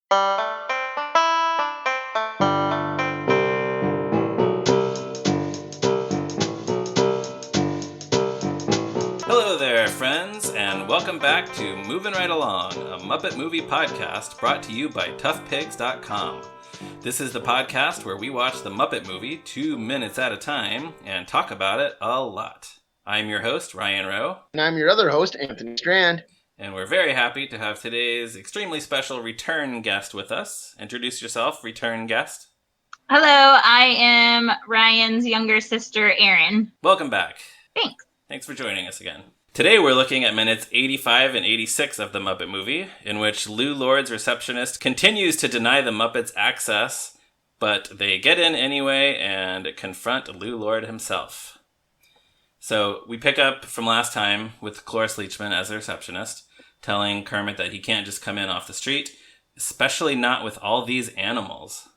Hello there, friends, and welcome back to Movin' Right Along, a Muppet movie podcast brought to you by toughpigs.com. This is the podcast where we watch the Muppet movie 2 minutes at a time and talk about it a lot. I'm your host, Ryan Rowe. And I'm your other host, Anthony Strand. And we're very happy to have today's extremely special return guest with us. Introduce yourself, return guest. Hello, I am Ryan's younger sister, Erin. Welcome back. Thanks. Thanks for joining us again. Today we're looking at minutes 85 and 86 of the Muppet movie, in which Lew Lord's receptionist continues to deny the Muppets access, but they get in anyway and confront Lew Lord himself. So we pick up from last time with Cloris Leachman as the receptionist, telling Kermit that he can't just come in off the street, especially not with all these animals.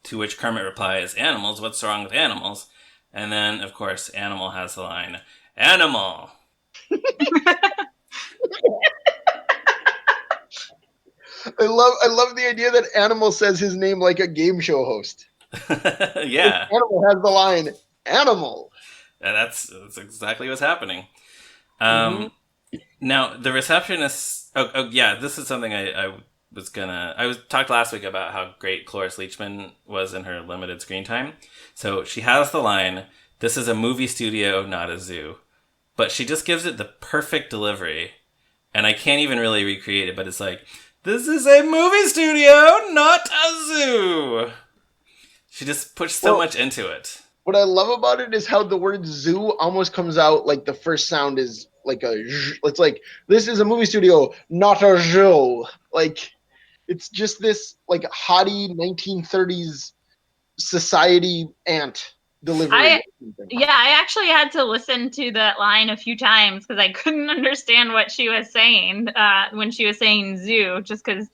To which Kermit replies, "Animals? What's wrong with animals?" And then, of course, Animal has the line, "Animal!" I love the idea that Animal says his name like a game show host. Yeah. Animal has the line, "Animal." And that's exactly what's happening. Now, the receptionist... yeah, this is something I talked last week about how great Cloris Leachman was in her limited screen time. So she has the line, "This is a movie studio, not a zoo." But she just gives it the perfect delivery. And I can't even really recreate it, but it's like, "This is a movie studio, not a zoo." She just puts so much into it. What I love about it is how the word zoo almost comes out like the first sound is like a zh. It's like, "This is a movie studio, not a zoo." Like, it's just this like haughty 1930s society ant delivery. I actually had to listen to that line a few times because I couldn't understand what she was saying when she was saying zoo, just because,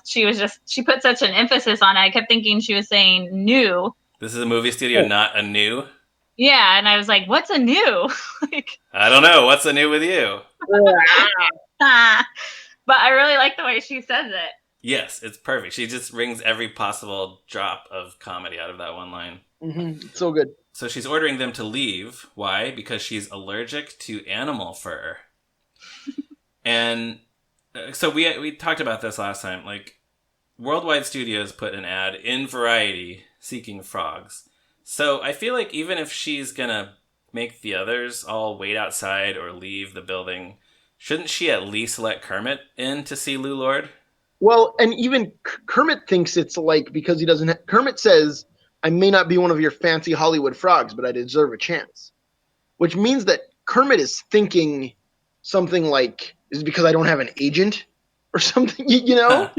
she put such an emphasis on it. I kept thinking she was saying new. This is a movie studio, not a new? Yeah, and I was like, what's a new? I don't know. What's a new with you? But I really like the way she says it. Yes, it's perfect. She just wrings every possible drop of comedy out of that one line. Mm-hmm. So good. So she's ordering them to leave. Why? Because she's allergic to animal fur. And so we talked about this last time. Like, Worldwide Studios put an ad in Variety seeking frogs. So I feel like even if she's gonna make the others all wait outside or leave the building, shouldn't she at least let Kermit in to see Lew Lord? Well, and even Kermit thinks it's like, because he doesn't... Kermit says, "I may not be one of your fancy Hollywood frogs, but I deserve a chance." Which means that Kermit is thinking something like, is it because I don't have an agent? Or something, you know?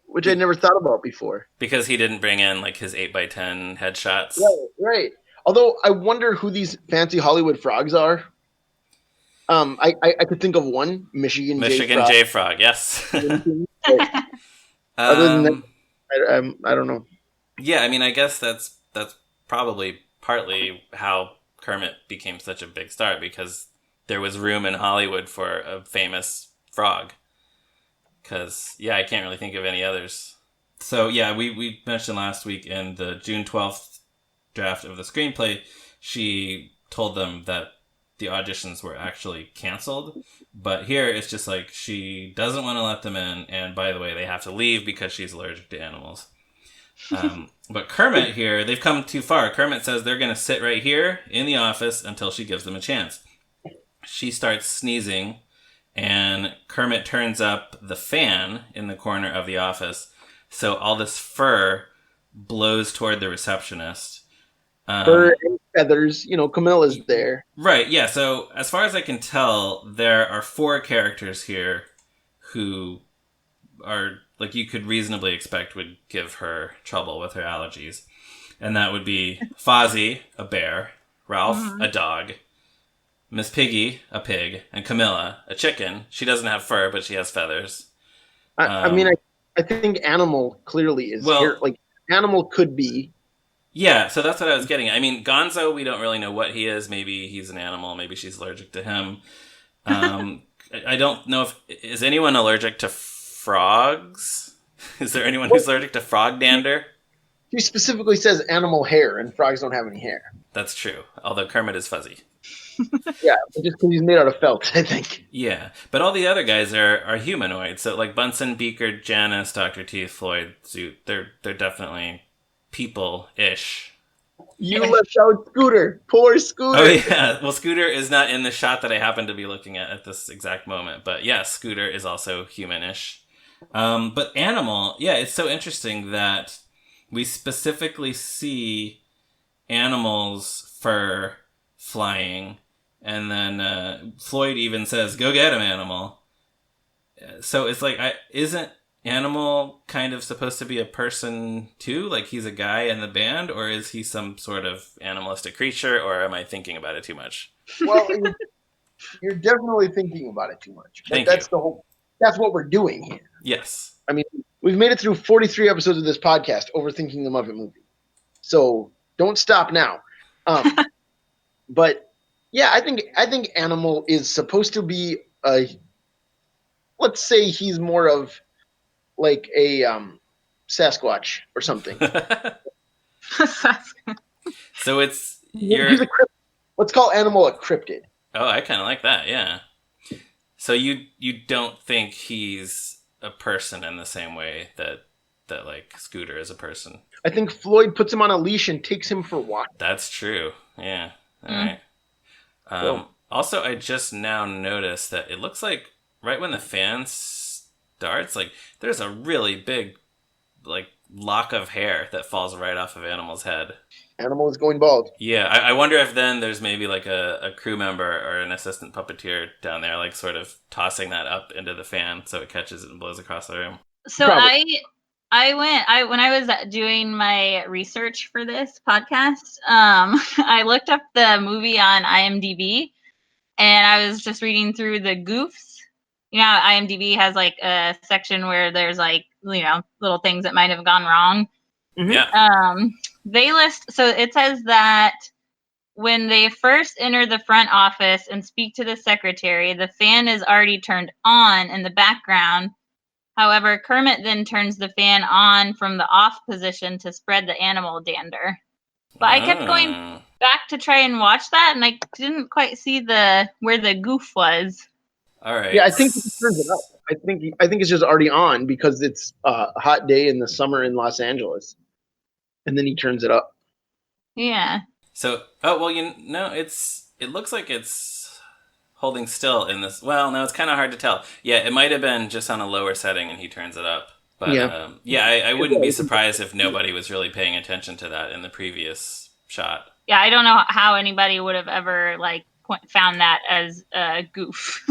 Which I never thought about before. Because he didn't bring in, like, his 8x10 headshots. Right. Although, I wonder who these fancy Hollywood frogs are. I could think of one, Michigan J. Frog, yes. Other than that, I don't know. Yeah, I mean, I guess that's probably partly how Kermit became such a big star, because there was room in Hollywood for a famous frog. Because, yeah, I can't really think of any others. So, yeah, we mentioned last week in the June 12th draft of the screenplay, she told them that the auditions were actually canceled. But here, it's just like, she doesn't want to let them in, and by the way, they have to leave because she's allergic to animals. But Kermit here, they've come too far. Kermit says they're going to sit right here in the office until she gives them a chance. She starts sneezing, and Kermit turns up the fan in the corner of the office, so all this fur blows toward the receptionist. Fur and feathers, Camilla's there. Right, yeah, so as far as I can tell, there are 4 characters here who are, like, you could reasonably expect would give her trouble with her allergies. And that would be Fozzie, a bear, Ralph, a dog, Miss Piggy, a pig, and Camilla, a chicken. She doesn't have fur, but she has feathers. I think Animal clearly is here. Like, Animal could be. Yeah, so that's what I was getting at. I mean, Gonzo, we don't really know what he is. Maybe he's an animal. Maybe she's allergic to him. I don't know if... Is anyone allergic to frogs? Is there anyone who's allergic to frog dander? She specifically says animal hair, and frogs don't have any hair. That's true. Although Kermit is fuzzy. Yeah, just because he's made out of felt, I think. Yeah, but all the other guys are humanoid. So like Bunsen, Beaker, Janice, Dr. Teeth, Floyd, Zoot, they're definitely people-ish. You left out Scooter. Poor Scooter. Oh yeah. Well, Scooter is not in the shot that I happen to be looking at this exact moment. But yes, Scooter is also human-ish. But Animal, yeah, it's so interesting that we specifically see Animal's fur flying, and then Floyd even says, "Go get him, Animal." So it's like, isn't Animal kind of supposed to be a person too? Like he's a guy in the band, or is he some sort of animalistic creature, or am I thinking about it too much? Well, you're definitely thinking about it too much. But Thank that's you. That's what we're doing here. Yes. I mean, we've made it through 43 episodes of this podcast, overthinking the Muppet movie. So don't stop now. But yeah, I think Animal is supposed to be let's say he's more of like a Sasquatch or something. So it's He's let's call Animal a cryptid. Oh, I kind of like that. Yeah. So you don't think he's a person in the same way that like Scooter is a person? I think Floyd puts him on a leash and takes him for walks. That's true. Yeah. All right. Also, I just now noticed that it looks like right when the fan starts, like there's a really big like lock of hair that falls right off of Animal's head. Animal is going bald. Yeah, I wonder if then there's maybe like a crew member or an assistant puppeteer down there, like sort of tossing that up into the fan so it catches it and blows across the room. So when I was doing my research for this podcast, I looked up the movie on IMDb, and I was just reading through the goofs. You know, IMDb has like a section where there's like, you know, little things that might have gone wrong. Mm-hmm. Yeah. They list, so it says that when they first enter the front office and speak to the secretary, the fan is already turned on in the background. However, Kermit then turns the fan on from the off position to spread the animal dander. But I kept going back to try and watch that, and I didn't quite see where the goof was. All right. Yeah, I think he turns it up. I think it's just already on because it's a hot day in the summer in Los Angeles, and then he turns it up. Yeah. So, it looks like it's holding still in this. Well, no, it's kind of hard to tell. Yeah, it might have been just on a lower setting and he turns it up. But I wouldn't be surprised if nobody was really paying attention to that in the previous shot. Yeah, I don't know how anybody would have ever found that as a goof.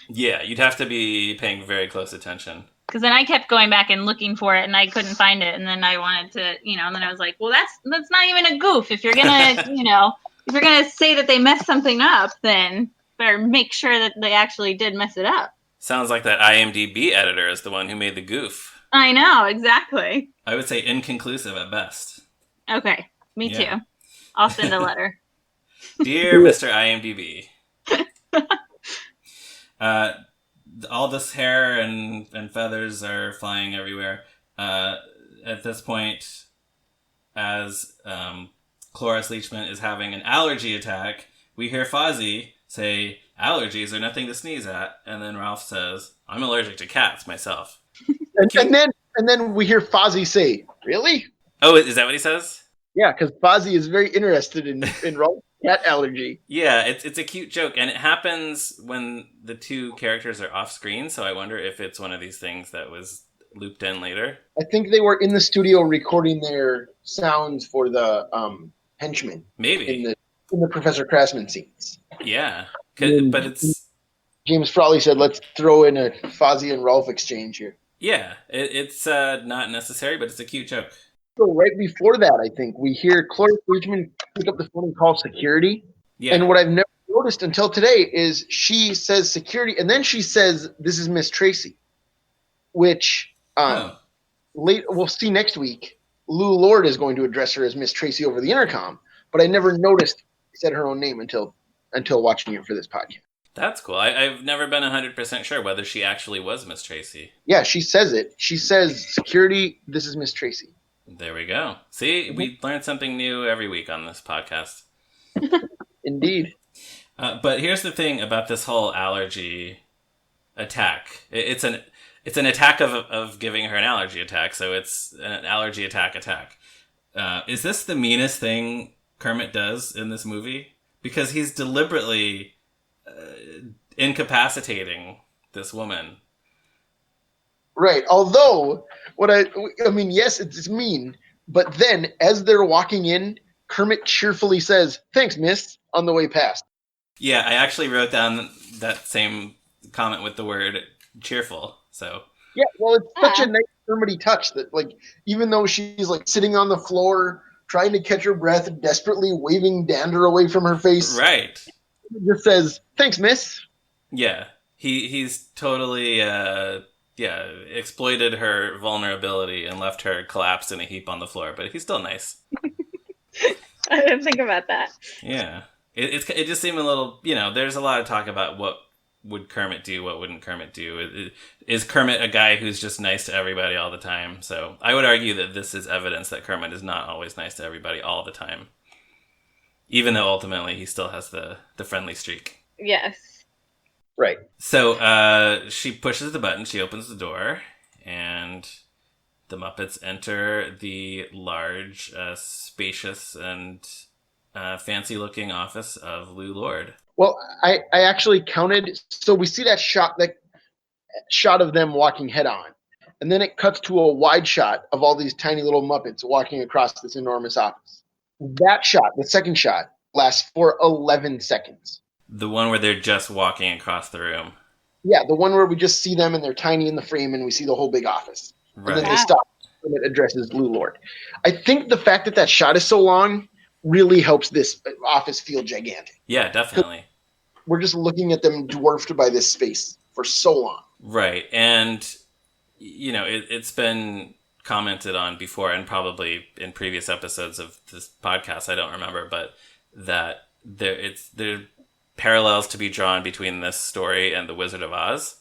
Yeah, you'd have to be paying very close attention. Because then I kept going back and looking for it, and I couldn't find it. And then I wanted to, and then I was like, well, that's not even a goof. If you're gonna, if you're gonna say that they messed something up, then better make sure that they actually did mess it up. Sounds like that IMDb editor is the one who made the goof. I know, exactly. I would say inconclusive at best. Okay, me too. I'll send a letter. Dear Mr. IMDb. All this hair and feathers are flying everywhere. At this point, as Cloris Leachman is having an allergy attack, we hear Fozzie say, "Allergies are nothing to sneeze at," and then Ralph says, "I'm allergic to cats myself." And then we hear Fozzie say, "Really?" Oh, is that what he says? Yeah, because Fozzie is very interested in Ralph's cat allergy. Yeah, it's a cute joke, and it happens when the two characters are off screen, so I wonder if it's one of these things that was looped in later. I think they were in the studio recording their sounds for the henchmen. Maybe. In the Professor Craftsman scenes. Yeah, but it's... James Frawley said, let's throw in a Fozzie and Ralph exchange here. Yeah, it's not necessary, but it's a cute joke. So right before that, I think, we hear Cloris Leachman pick up the phone and call security. Yeah. And what I've never noticed until today is she says security, and then she says, "This is Miss Tracy," which we'll see next week. Lew Lord is going to address her as Miss Tracy over the intercom, but I never noticed she said her own name until watching it for this podcast. That's cool. I've never been 100% sure whether she actually was Miss Tracy. Yeah, she says it. She says, "Security, this is Miss Tracy." There we go. See, we learn something new every week on this podcast. Indeed. But here's the thing about this whole allergy attack. It's an attack of giving her an allergy attack, so it's an allergy attack. Is this the meanest thing Kermit does in this movie? Because he's deliberately incapacitating this woman. Right. Although, I mean, yes, it's mean, but then as they're walking in, Kermit cheerfully says, "Thanks, miss," on the way past. Yeah, I actually wrote down that same comment with the word cheerful. So Yeah, well, it's such a nice Kermit touch that, like, even though she's like sitting on the floor, trying to catch her breath, desperately waving dander away from her face, right, he just says, "Thanks, miss." yeah, he's totally exploited her vulnerability and left her collapsed in a heap on the floor. But he's still nice. I didn't think about that. Yeah, it just seemed a little. There's a lot of talk about what would Kermit do, what wouldn't Kermit do. Is Kermit a guy who's just nice to everybody all the time? So I would argue that this is evidence that Kermit is not always nice to everybody all the time, even though ultimately he still has the friendly streak. Yes. Right. So she pushes the button, she opens the door, and the Muppets enter the large, spacious, and fancy-looking office of Lew Lord. Well, I actually counted. So we see that shot of them walking head on, and then it cuts to a wide shot of all these tiny little Muppets walking across this enormous office. That shot, the second shot, lasts for 11 seconds. The one where they're just walking across the room. Yeah, the one where we just see them and they're tiny in the frame and we see the whole big office. Right. And then they stop and it addresses Lew Lord. I think the fact that shot is so long really helps this office feel gigantic. Yeah, definitely. We're just looking at them dwarfed by this space for so long. Right. And, it's been commented on before and probably in previous episodes of this podcast, I don't remember, but that there parallels to be drawn between this story and The Wizard of Oz.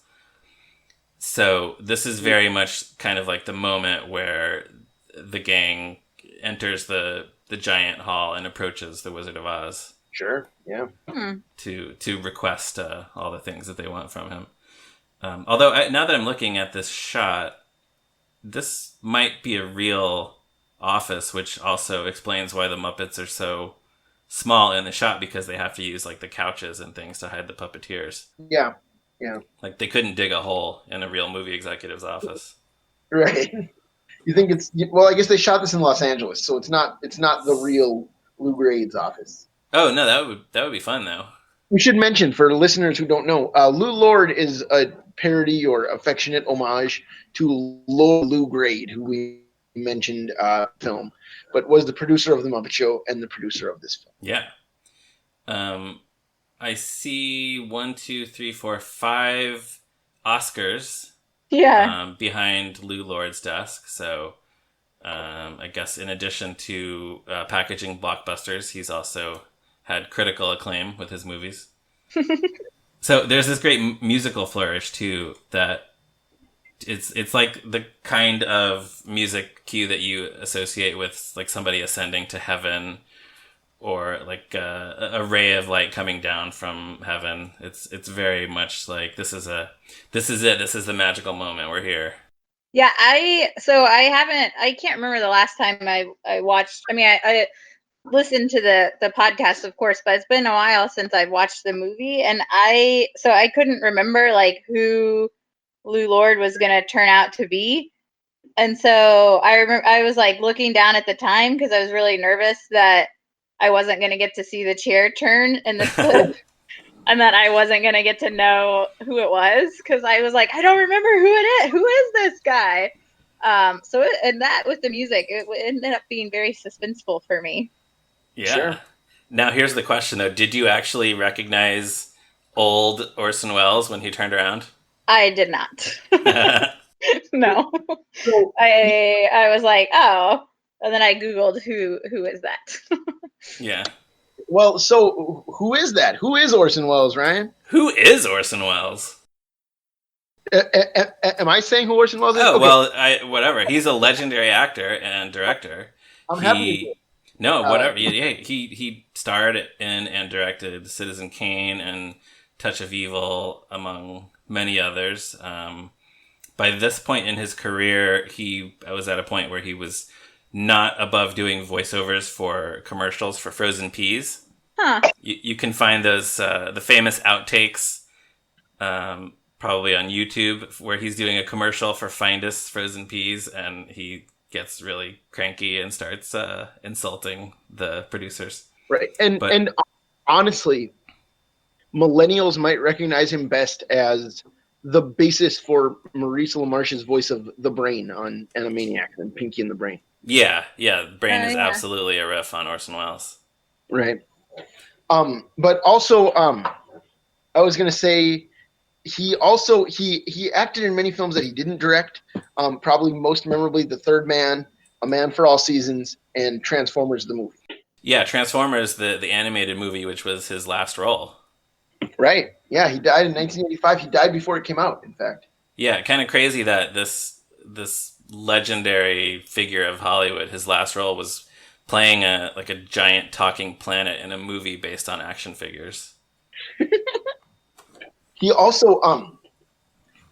So this is very much kind of like the moment where the gang enters the giant hall and approaches the Wizard of Oz. Sure, yeah. To request all the things that they want from him. Although now that I'm looking at this shot, this might be a real office, which also explains why the Muppets are so small in the shot, because they have to use like the couches and things to hide the puppeteers. Yeah. Like they couldn't dig a hole in a real movie executive's office. Right. You think it's, well, I guess they shot this in Los Angeles, so it's not the real Lou Grade's office. Oh no, that would be fun though. We should mention, for listeners who don't know, Lew Lord is a parody or affectionate homage to Lord Lew Grade, who we mentioned film, but was the producer of The Muppet Show and the producer of this film. Yeah. I see 1, 2, 3, 4, 5 Oscars. Yeah. Behind Lew Lord's desk. So I guess in addition to packaging blockbusters, he's also had critical acclaim with his movies. So there's this great musical flourish too, that it's like the kind of music cue that you associate with like somebody ascending to heaven, or like a ray of light coming down from heaven. It's very much like this is it. This is the magical moment. We're here. Yeah, I can't remember the last time I watched. I mean, I listened to the podcast, of course, but it's been a while since I've watched the movie, and I couldn't remember like who Lew Lord was going to turn out to be. And so I remember I was like looking down at the time because I was really nervous that I wasn't going to get to see the chair turn in this clip. And that I wasn't going to get to know who it was, because I was like, I don't remember who it is. Who is this guy? And that with the music, it ended up being very suspenseful for me. Yeah. Sure. Now here's the question though. Did you actually recognize old Orson Welles when he turned around? I did not. No. I was like, oh. And then I Googled who is that? Yeah. Well, so who is that? Who is Orson Welles, Ryan? Who is Orson Welles? Am I saying who Orson Welles is? Oh, Okay, well, whatever. He's a legendary actor and director. I'm happy to do He it. no, whatever. Yeah, he starred in and directed Citizen Kane and Touch of Evil, among many others. By this point in his career, he was at a point where he was not above doing voiceovers for commercials for frozen peas. Huh. You can find those the famous outtakes, probably on YouTube, where he's doing a commercial for Findus frozen peas, and he gets really cranky and starts insulting the producers. Right, and But and honestly, millennials might recognize him best as the basis for Maurice LaMarche's voice of the Brain on Animaniacs and Pinky and the Brain. yeah, Brain is Yeah. absolutely a riff on Orson Welles. Right. But also, I was gonna say he also he acted in many films that he didn't direct. Probably most memorably, The Third Man, A Man for All Seasons, and Transformers the movie. Yeah, Transformers, the animated movie, which was his last role. Right. Yeah, he died in 1985. He died before it came out, in fact. Yeah, kind of crazy that this legendary figure of Hollywood, his last role was playing a giant talking planet in a movie based on action figures. He also,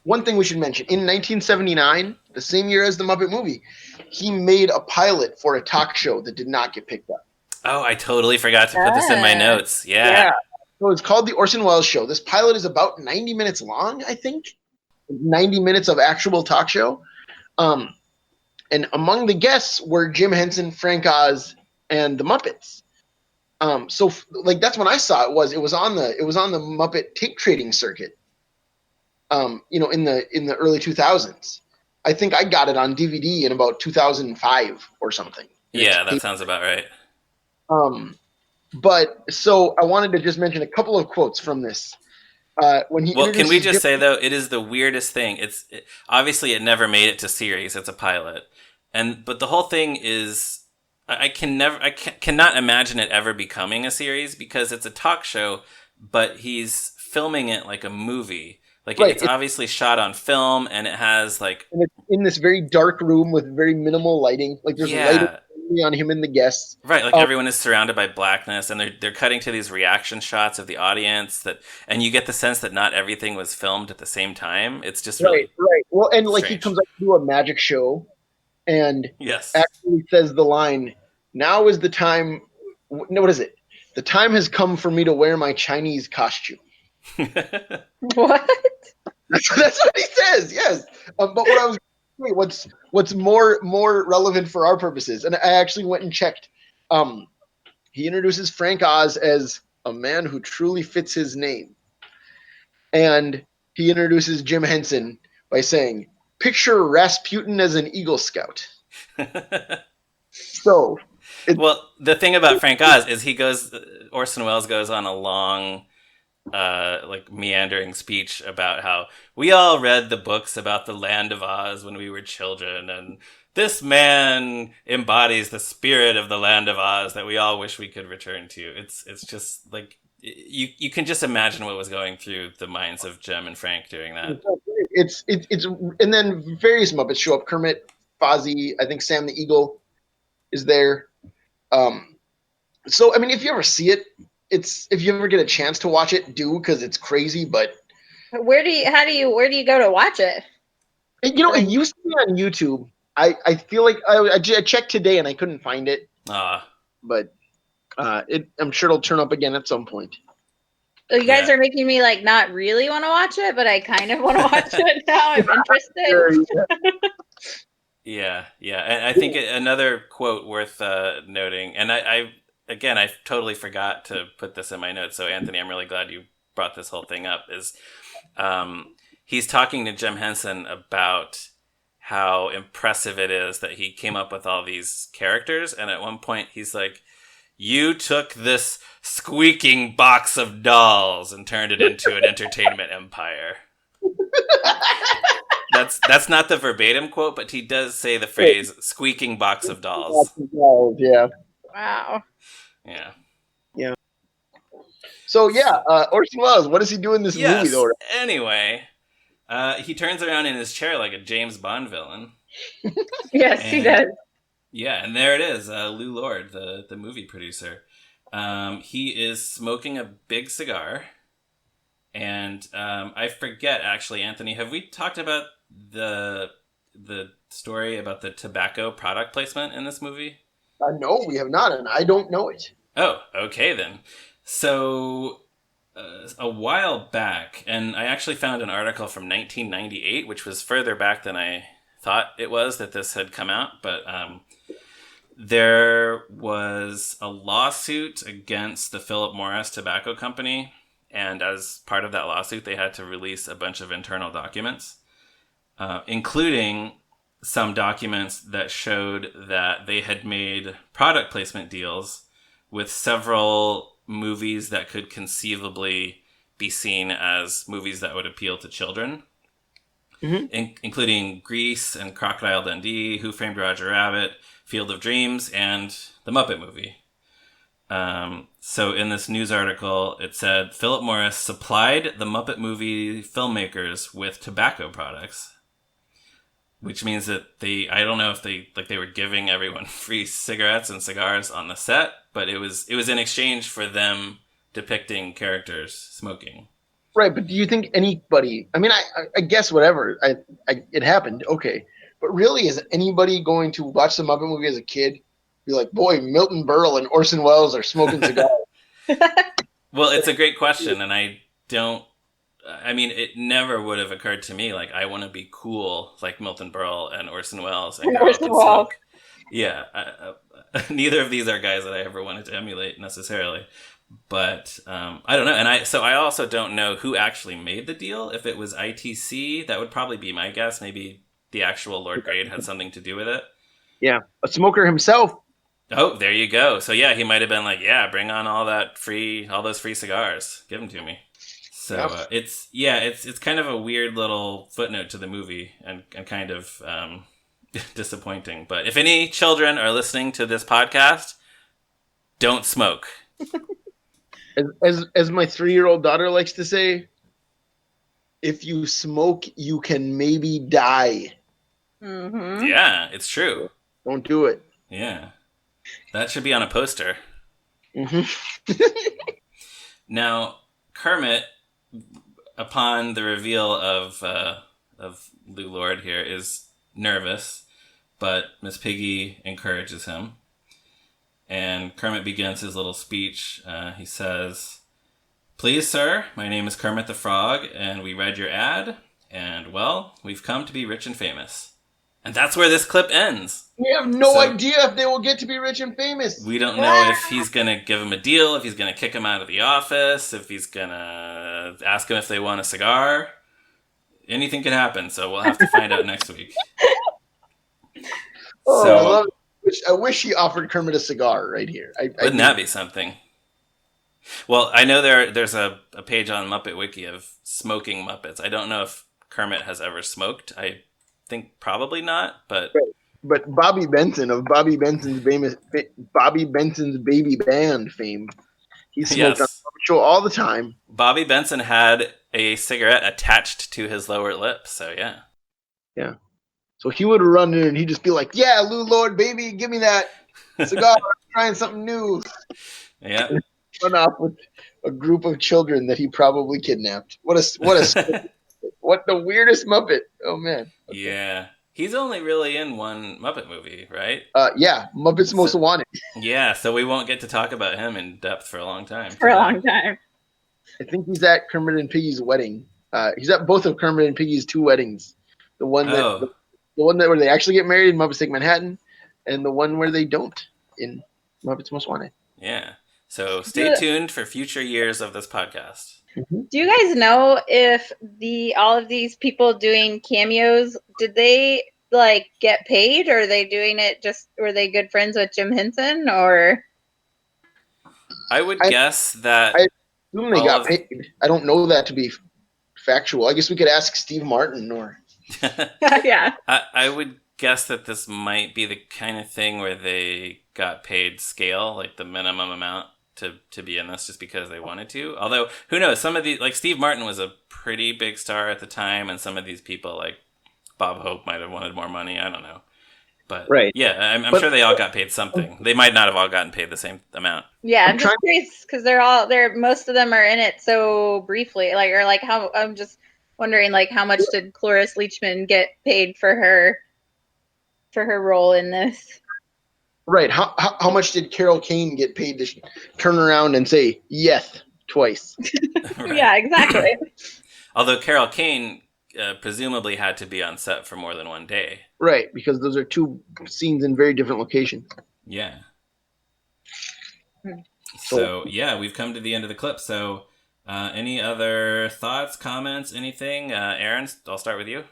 one thing we should mention, in 1979, the same year as the Muppet movie, he made a pilot for a talk show that did not get picked up. Oh, I totally forgot to put this in my notes. Yeah. So it's called The Orson Welles Show. This pilot is about 90 minutes long, I think. 90 minutes of actual talk show. And among the guests were Jim Henson, Frank Oz, and the Muppets. So like that's when I saw it was on the Muppet tape trading circuit. In the early 2000s. I think I got it on DVD in about 2005 or something. Yeah, that sounds about right. But so I wanted to just mention a couple of quotes from this. When he Well, can we just Jim- say though, it is the weirdest thing. Obviously it never made it to series. It's a pilot, but the whole thing is I cannot imagine it ever becoming a series because it's a talk show, but he's filming it like a movie. Like Right. it's obviously shot on film, and it has like and it's in this very dark room with very minimal lighting. Like there's lighting only on him and the guests. right, like everyone is surrounded by blackness, and they're cutting to these reaction shots of the audience and you get the sense that not everything was filmed at the same time. It's just really Right. Well, and like he strange. comes up to do a magic show, and yes. actually says the line, "Now is the time." No, what is it? The time has come for me to wear my Chinese costume. What? That's what he says. Yes, but what I was what's more relevant for our purposes, and I actually went and checked. He introduces Frank Oz as a man who truly fits his name, and he introduces Jim Henson by saying, "Picture Rasputin as an Eagle Scout." So, well, the thing about Frank Oz is Orson Welles goes on a long meandering speech about how we all read the books about the land of Oz when we were children, and this man embodies the spirit of the land of Oz that we all wish we could return to. It's just like you can just imagine what was going through the minds of Jim and Frank during that. it's and then various Muppets show up. Kermit, Fozzie, I think Sam the Eagle is there. So I mean, if you ever see it, if you ever get a chance to watch it, do, because it's crazy. But Where do you go to watch it? it used to be on YouTube. I feel like I checked today and I couldn't find it. But I'm sure it'll turn up again at some point. So you guys are making me like not really want to watch it, but I kind of want to watch it now. I'm interested. Yeah. And I think another quote worth noting, and I totally forgot to put this in my notes. So Anthony, I'm really glad you brought this whole thing up. Is he's talking to Jim Henson about how impressive it is that he came up with all these characters, and at one point he's like, "You took this squeaking box of dolls and turned it into an entertainment empire." That's not the verbatim quote, but he does say the phrase "squeaking box of dolls." Yeah. Wow. Yeah. Yeah. So yeah, Orson Welles, what does he do in this movie Yes. though? Anyway, he turns around in his chair like a James Bond villain. Yes, he And does. yeah, and there it is, Lew Lord, the movie producer. He is smoking a big cigar. And I forget, actually, Anthony, have we talked about the story about the tobacco product placement in this movie? No, we have not, and I don't know it. Oh, okay then. So, a while back, and I actually found an article from 1998, which was further back than I thought it was that this had come out, but there was a lawsuit against the Philip Morris Tobacco Company, and as part of that lawsuit, they had to release a bunch of internal documents, including some documents that showed that they had made product placement deals with several movies that could conceivably be seen as movies that would appeal to children, including Grease and Crocodile Dundee, Who Framed Roger Rabbit, Field of Dreams, and the Muppet movie. So in this news article, it said Philip Morris supplied the Muppet movie filmmakers with tobacco products, which means that I don't know if they were giving everyone free cigarettes and cigars on the set, but it was in exchange for them depicting characters smoking. Right, but do you think anybody? I mean, I guess whatever. It happened, okay, but really, is anybody going to watch the Muppet movie as a kid? Be like, boy, Milton Berle and Orson Welles are smoking cigars. Well, it's a great question, and I mean, it never would have occurred to me, like, I want to be cool like Milton Berle and Orson Welles and go out and smoke. Yeah, neither of these are guys that I ever wanted to emulate necessarily. But I don't know, and I also don't know who actually made the deal. If it was ITC, that would probably be my guess. Maybe the actual Lord Grade had something to do with it. Yeah, a smoker himself. Oh, there you go. So yeah, he might have been like, yeah, bring on all those free cigars, give them to me. So it's kind of a weird little footnote to the movie, and kind of disappointing. But if any children are listening to this podcast, don't smoke. As my 3-year-old daughter likes to say, if you smoke, you can maybe die. Mm-hmm. Yeah, it's true. Don't do it. Yeah. That should be on a poster. Mm-hmm. Now, Kermit, upon the reveal of Lew Lord here, is nervous, but Miss Piggy encourages him. And Kermit begins his little speech. He says, "Please, sir, my name is Kermit the Frog, and we read your ad, and, well, we've come to be rich and famous." And that's where this clip ends. We have no idea if they will get to be rich and famous. We don't know if he's going to give him a deal, if he's going to kick him out of the office, if he's going to ask him if they want a cigar. Anything could happen, so we'll have to find out next week. I love it. I wish he offered Kermit a cigar right here. Wouldn't that be something? Well, I know there's a page on Muppet Wiki of smoking Muppets. I don't know if Kermit has ever smoked. I think probably not, but... Right. But Bobby Benson of Bobby Benson's Baby Band fame, he smoked on the show all the time. Bobby Benson had a cigarette attached to his lower lip, so yeah. Yeah. So he would run in and he'd just be like, "Yeah, Lew Lord, baby, give me that cigar. I'm trying something new." Yeah. And run off with a group of children that he probably kidnapped. What the weirdest Muppet. Oh, man. Okay. Yeah. He's only really in one Muppet movie, right? Yeah, Muppets Most Wanted. Yeah, so we won't get to talk about him in depth for a long time. I think he's at Kermit and Piggy's wedding. He's at both of Kermit and Piggy's 2 weddings. The one that the one where they actually get married in Muppets Take Manhattan, and the one where they don't in Muppets Most Wanted. Yeah. So stay tuned for future years of this podcast. Do you guys know if all of these people doing cameos, did they like get paid, or are they doing it were they good friends with Jim Henson, or? I would guess that. I assume they got paid. I don't know that to be factual. I guess we could ask Steve Martin or. Yeah. I would guess that this might be the kind of thing where they got paid scale, like the minimum amount to be in this just because they wanted to. Although, who knows? Some of these, like Steve Martin was a pretty big star at the time, and some of these people, like Bob Hope, might have wanted more money. I don't know. But Right. yeah, I'm sure they all got paid something. They might not have all gotten paid the same amount. Yeah, I'm just curious because most of them are in it so briefly. How I'm just wondering, like, how much did Cloris Leachman get paid for her role in this? Right. How much did Carol Kane get paid to turn around and say yes twice? Right. Yeah, exactly. Although Carol Kane presumably had to be on set for more than one day. Right, because those are two scenes in very different locations. Yeah. So, yeah, we've come to the end of the clip. So, any other thoughts, comments, anything? Aaron, I'll start with you.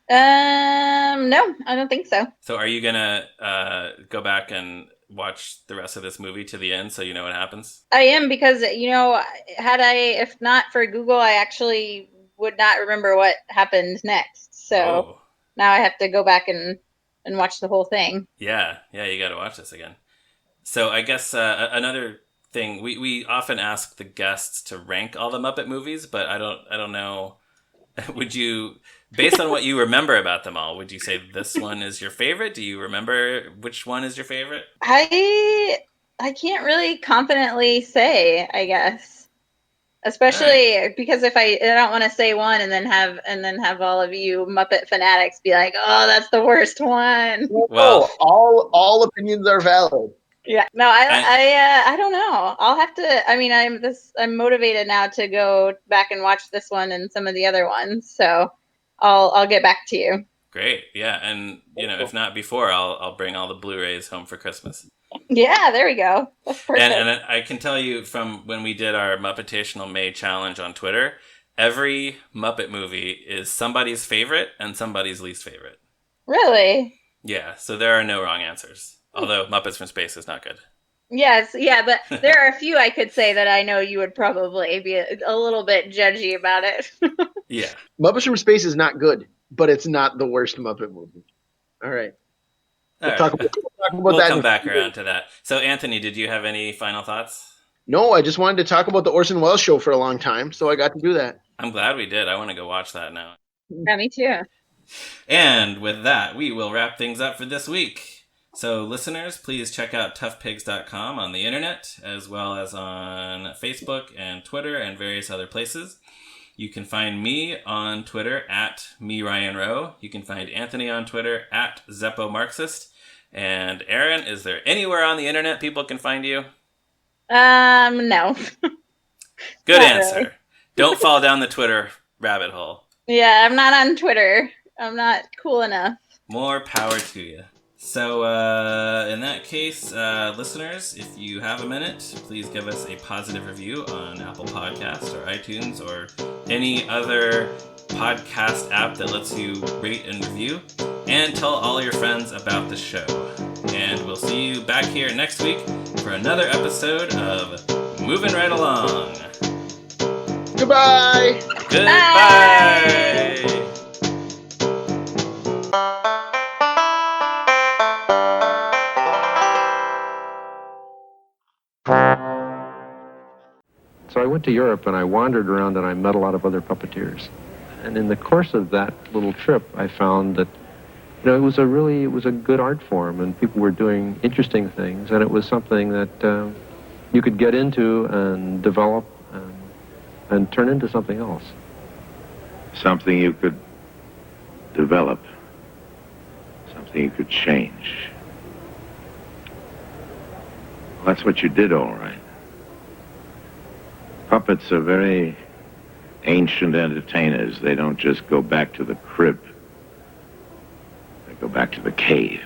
No, I don't think so. So, are you gonna go back and watch the rest of this movie to the end so you know what happens? I am, because, if not for Google, I actually would not remember what happened next. So now I have to go back and watch the whole thing. Yeah, you got to watch this again. So I guess another thing, we often ask the guests to rank all the Muppet movies, but I don't know. Would you, based on what you remember about them all, would you say this one is your favorite? Do you remember which one is your favorite? I can't really confidently say, I guess. Especially because if I don't want to say one and then have all of you Muppet fanatics be like, "Oh, that's the worst one." Well, all opinions are valid. Yeah, no, I don't know. I'll have to. I mean, I'm motivated now to go back and watch this one and some of the other ones. So I'll get back to you. Great, yeah, and if not before, I'll bring all the Blu-rays home for Christmas. Yeah, there we go. That's perfect. And I can tell you from when we did our Muppetational May challenge on Twitter, every Muppet movie is somebody's favorite and somebody's least favorite. Really? Yeah, so there are no wrong answers. Although Muppets from Space is not good. Yes, yeah, but there are a few I could say that I know you would probably be a little bit judgy about it. Yeah. Muppets from Space is not good, but it's not the worst Muppet movie. All right. We'll talk about we'll that. Come back around to that. So, Anthony, did you have any final thoughts? No, I just wanted to talk about the Orson Welles show for a long time, so I got to do that. I'm glad we did. I want to go watch that now. Yeah, me too. And with that, we will wrap things up for this week. So, listeners, please check out toughpigs.com on the internet, as well as on Facebook and Twitter and various other places. You can find me on Twitter at @MeRyanRowe. You can find Anthony on Twitter at ZeppoMarxist. And Aaron, is there anywhere on the internet people can find you? No. Good Not answer. really. Don't fall down the Twitter rabbit hole. Yeah, I'm not on Twitter. I'm not cool enough. More power to you. So, in that case, listeners, if you have a minute, please give us a positive review on Apple Podcasts or iTunes or any other podcast app that lets you rate and review. And tell all your friends about the show. And we'll see you back here next week for another episode of Movin' Right Along. Goodbye! Goodbye! So I went to Europe and I wandered around and I met a lot of other puppeteers. And in the course of that little trip, I found that it was a good art form, and people were doing interesting things, and it was something that you could get into and develop and turn into something else. Something you could develop, something you could change. Well, that's what you did, all right. Puppets are very ancient entertainers. They don't just go back to the crib. Go back to the cave.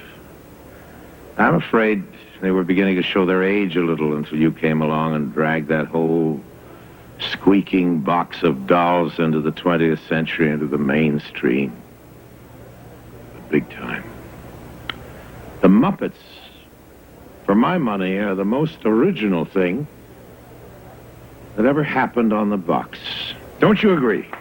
I'm afraid they were beginning to show their age a little until you came along and dragged that whole squeaking box of dolls into the 20th century, into the mainstream. Big time. The Muppets, for my money, are the most original thing that ever happened on the box. Don't you agree? Stay